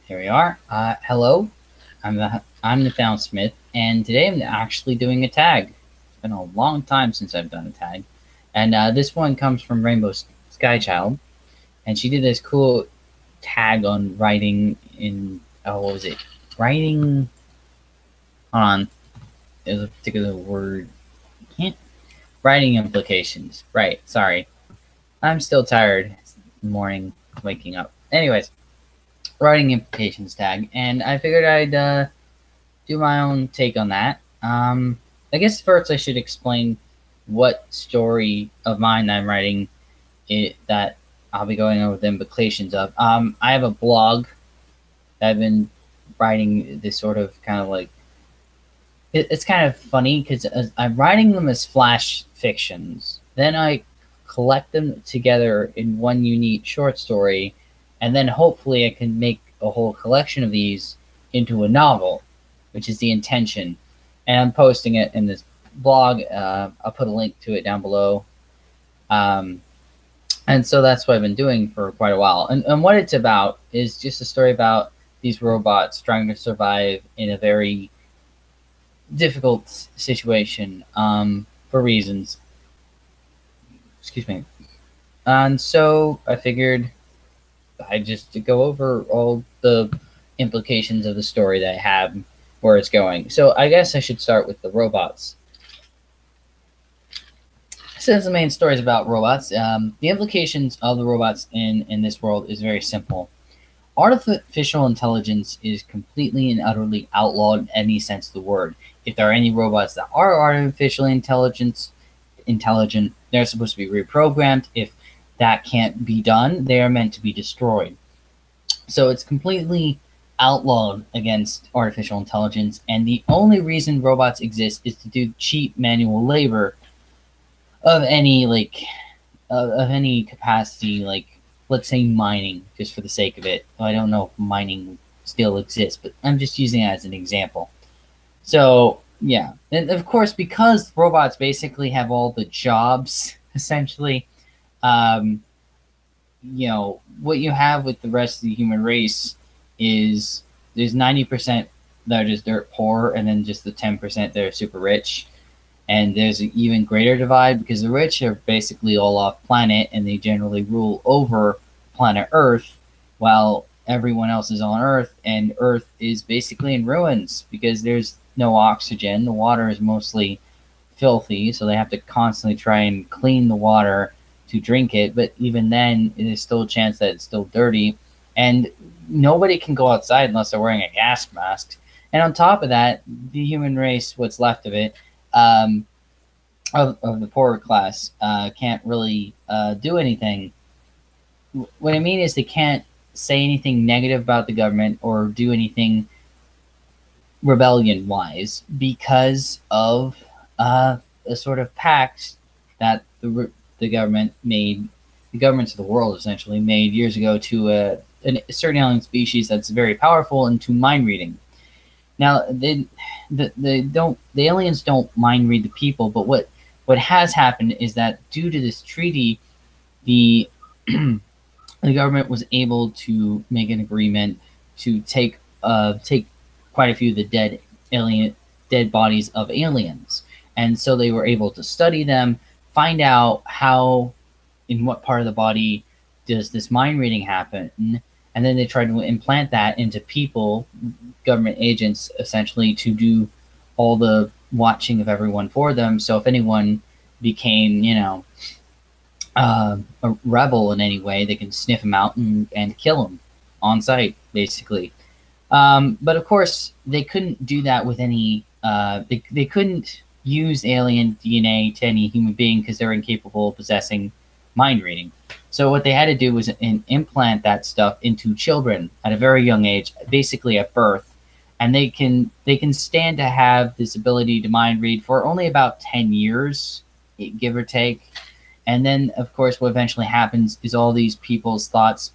Here we are. Hello, I'm Nathaniel Smith, and today I'm actually doing a tag. It's been a long time since I've done a tag, and this one comes from Rainbow Skychild, and she did this cool tag on writing in what was it? Writing on there's a particular word. Can't writing implications. Right. Sorry, I'm still tired. It's morning, waking up. Anyways, writing implications tag, and I figured I'd do my own take on that. I guess first I should explain what story of mine I'm writing that I'll be going over the implications of. I have a blog that I've been writing this sort of kind of like it's kind of funny because I'm writing them as flash fictions. Then I collect them together in one unique short story, and then hopefully I can make a whole collection of these into a novel, which is the intention. And I'm posting it in this blog. I'll put a link to it down below. Um, and so that's what I've been doing for quite a while. And what it's about is just a story about these robots trying to survive in a very difficult situation for reasons. Excuse me. And so I figured I just to go over all the implications of the story that I have, where it's going. So I guess I should start with the robots. Since the main story is about robots, the implications of the robots in this world is very simple. Artificial intelligence is completely and utterly outlawed in any sense of the word. If there are any robots that are artificially intelligent, they're supposed to be reprogrammed. If that can't be done, they are meant to be destroyed. So it's completely outlawed against artificial intelligence, and the only reason robots exist is to do cheap manual labor of any of any capacity, like let's say mining, just for the sake of it. I don't know if mining still exists, but I'm just using it as an example. So yeah, and of course, because robots basically have all the jobs essentially, um, what you have with the rest of the human race is there's 90% that are just dirt poor, and then just the 10% that are super rich. And there's an even greater divide because the rich are basically all off planet, and they generally rule over planet Earth, while everyone else is on Earth, and Earth is basically in ruins because there's no oxygen. The water is mostly filthy, so they have to constantly try and clean the water to drink it. But even then, there's still a chance that it's still dirty, and nobody can go outside unless they're wearing a gas mask. And on top of that, the human race, what's left of it, um, of the poorer class, can't really do anything. What I mean is they can't say anything negative about the government or do anything rebellion wise because of a sort of pact that the government made, the governments of the world essentially made years ago to a certain alien species that's very powerful and to mind reading. Now the aliens don't mind read the people, but what has happened is that due to this treaty, the the government was able to make an agreement to take quite a few of the dead bodies of aliens, and so they were able to study them, find out how in what part of the body does this mind reading happen, and then they tried to implant that into people, government agents essentially, to do all the watching of everyone for them. So if anyone became, a rebel in any way, they can sniff him out and kill him on sight, basically. But of course, they couldn't do that with any. They couldn't use alien DNA to any human being because they're incapable of possessing mind reading. So what they had to do was implant that stuff into children at a very young age, basically at birth, and they can stand to have this ability to mind read for only about 10 years, give or take. And then, of course, what eventually happens is all these people's thoughts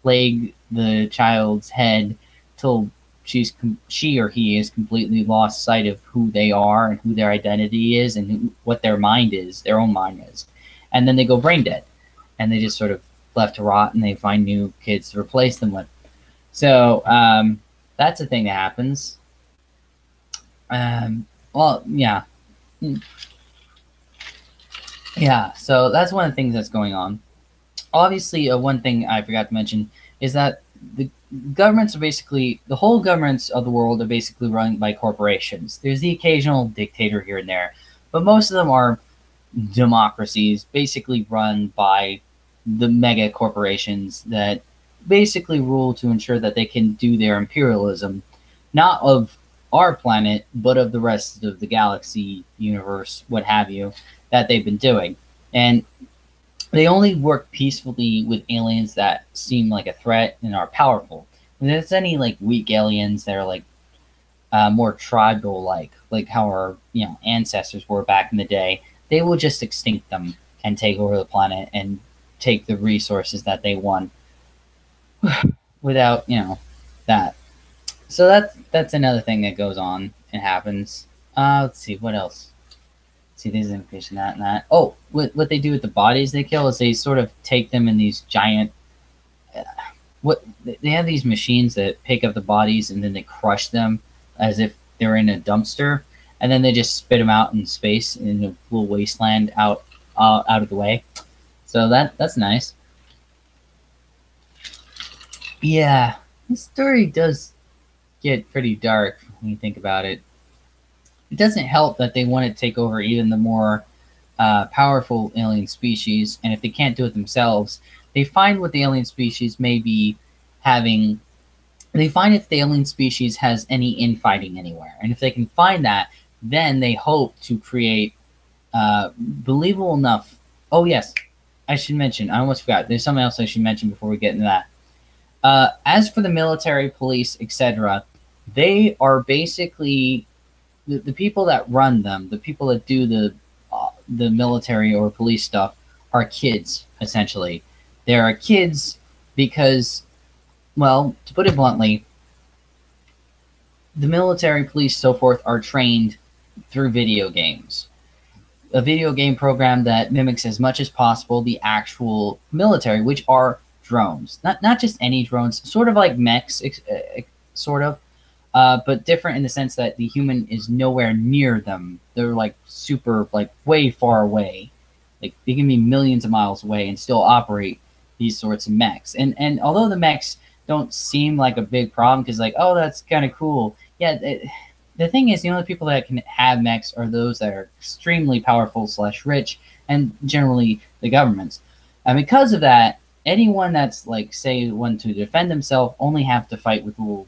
plague the child's head till she or he is completely lost sight of who they are and who their identity is and what their mind is, their own mind is. And then they go brain dead, and they just sort of left to rot, and they find new kids to replace them with. So that's a thing that happens. Well, yeah. Yeah, so that's one of the things that's going on. Obviously, one thing I forgot to mention is that the governments are basically, the whole governments of the world are basically run by corporations. There's the occasional dictator here and there, but most of them are democracies basically run by the mega corporations that basically rule to ensure that they can do their imperialism, not of our planet, but of the rest of the galaxy, universe, what have you, that they've been doing. And they only work peacefully with aliens that seem like a threat and are powerful. When there's any like weak aliens that are like more tribal, like how our ancestors were back in the day, they will just extinct them and take over the planet and take the resources that they want without that. So that's another thing that goes on and happens. Let's see what else. See, there's implication that and that. Oh, what they do with the bodies they kill is they sort of take them in these giant. What they have these machines that pick up the bodies and then they crush them as if they're in a dumpster, and then they just spit them out in space in a little wasteland out of the way. So that's nice. Yeah, this story does get pretty dark when you think about it. It doesn't help that they want to take over even the more powerful alien species, and if they can't do it themselves, they find what the alien species may be having. They find if the alien species has any infighting anywhere, and if they can find that, then they hope to create believable enough. Oh yes, I should mention. I almost forgot. There's something else I should mention before we get into that. As for the military, police, etc., they are basically the people that run them, the people that do the military or police stuff, are kids essentially. There are kids because, well, to put it bluntly, the military, police, so forth are trained through video games. A video game program that mimics as much as possible the actual military, which are drones. Not just any drones, sort of like mechs, sort of, but different in the sense that the human is nowhere near them. They're like super, like way far away. Like they can be millions of miles away and still operate these sorts of mechs. And although the mechs don't seem like a big problem because like, oh, that's kind of cool. Yeah, the thing is, the only people that can have mechs are those that are extremely powerful / rich, and generally the governments. And because of that, anyone that's like, say, want to defend themselves only have to fight with little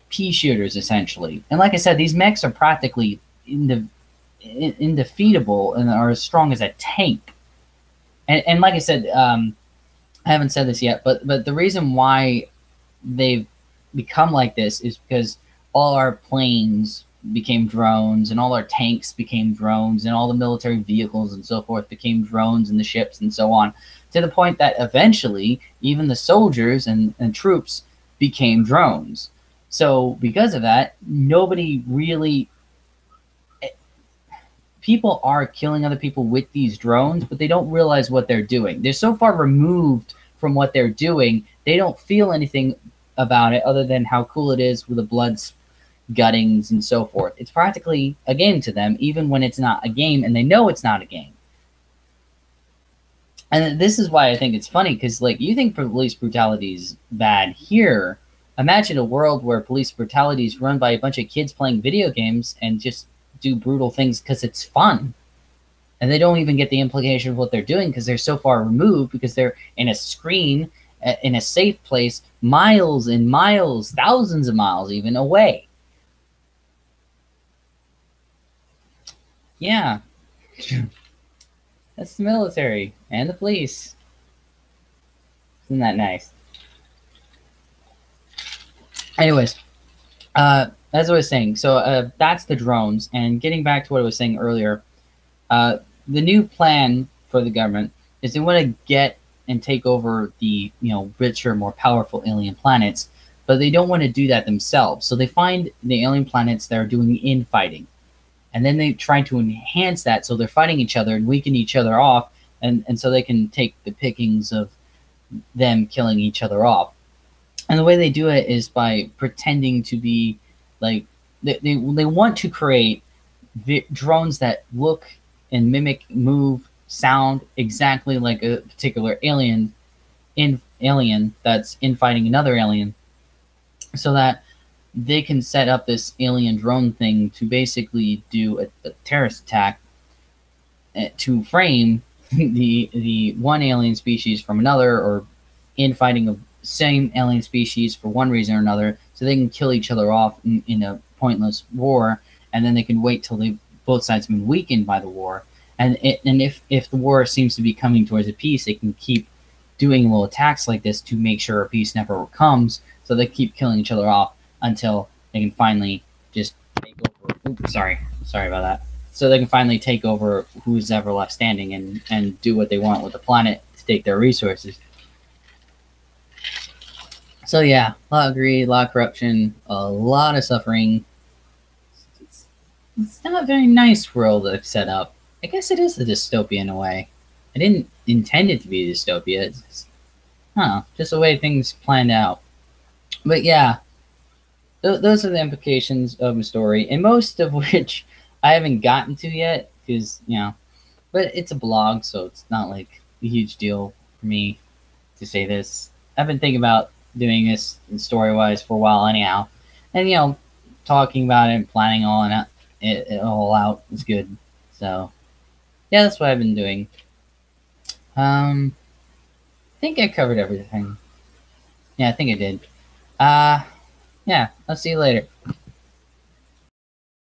pea shooters, essentially. And like I said, these mechs are practically indefeatable and are as strong as a tank. And like I said, I haven't said this yet, but the reason why they've become like this is because all our planes became drones and all our tanks became drones and all the military vehicles and so forth became drones and the ships and so on, to the point that eventually even the soldiers and troops became drones. So because of that, nobody really... People are killing other people with these drones, but they don't realize what they're doing. They're so far removed from what they're doing, they don't feel anything about it other than how cool it is with the blood guttings and so forth. It's practically a game to them, even when it's not a game, and they know it's not a game. And this is why I think it's funny, because like, you think police brutality is bad here. Imagine a world where police brutality is run by a bunch of kids playing video games and just do brutal things because it's fun. And they don't even get the implication of what they're doing because they're so far removed, because they're in a screen, in a safe place, miles and miles, thousands of miles even away. Yeah. That's the military and the police. Isn't that nice? Anyways, as I was saying, so that's the drones. And getting back to what I was saying earlier, the new plan for the government is they want to get and take over the richer, more powerful alien planets, but they don't want to do that themselves. So they find the alien planets that are doing infighting, and then they try to enhance that so they're fighting each other and weaken each other off, and so they can take the pickings of them killing each other off. And the way they do it is by pretending to be like they want to create drones that look and mimic, move, sound exactly like a particular alien that's infighting another alien, so that they can set up this alien drone thing to basically do a terrorist attack to frame the one alien species from another, or infighting of same alien species for one reason or another, so they can kill each other off in a pointless war, and then they can wait till both sides have been weakened by the war, and if the war seems to be coming towards a peace, they can keep doing little attacks like this to make sure a peace never comes. So they keep killing each other off until they can finally just take over. Oops, sorry about that. So they can finally take over who's ever left standing, and do what they want with the planet to take their resources. So yeah, a lot of greed, a lot of corruption, a lot of suffering. It's not a very nice world they've set up. I guess it is a dystopia in a way. I didn't intend it to be a dystopia. It's just the way things planned out. But yeah, those are the implications of the story, and most of which I haven't gotten to yet, because but it's a blog, so it's not like a huge deal for me to say this. I've been thinking about doing this story wise for a while, anyhow, and talking about it and planning it all out is good. So yeah, that's what I've been doing. I think I covered everything. Yeah, I think I did. Yeah, I'll see you later.